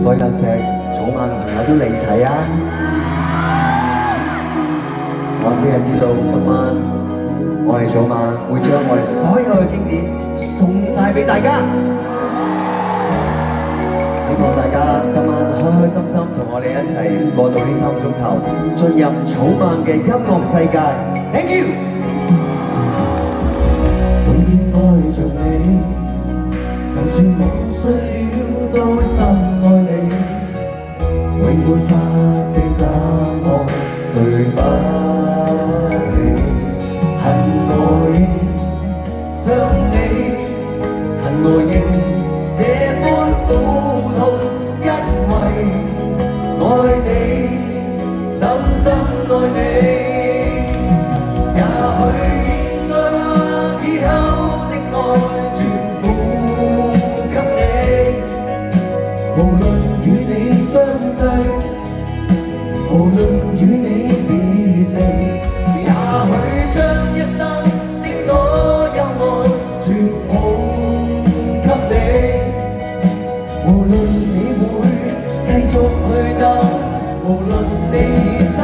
所有石草蜢嘅朋友都嚟齊啊！我只係知道今晚我哋草蜢會將我哋所有嘅經典送晒俾大家。希望大家今晚開開心心同我哋一齊過到呢3個鐘頭，進入草蜢嘅音樂世界。Thank you。永遠愛着你，就算我衰了都深愛你，永沒法的答案對不起。恨我應想你，恨我應這般苦痛，因為愛你，深深愛你。也許現在或以後的愛全付給你，無論與你相對，無論與你別離，也許將一生的所有愛全付給你。無論你會繼續去等，無論你三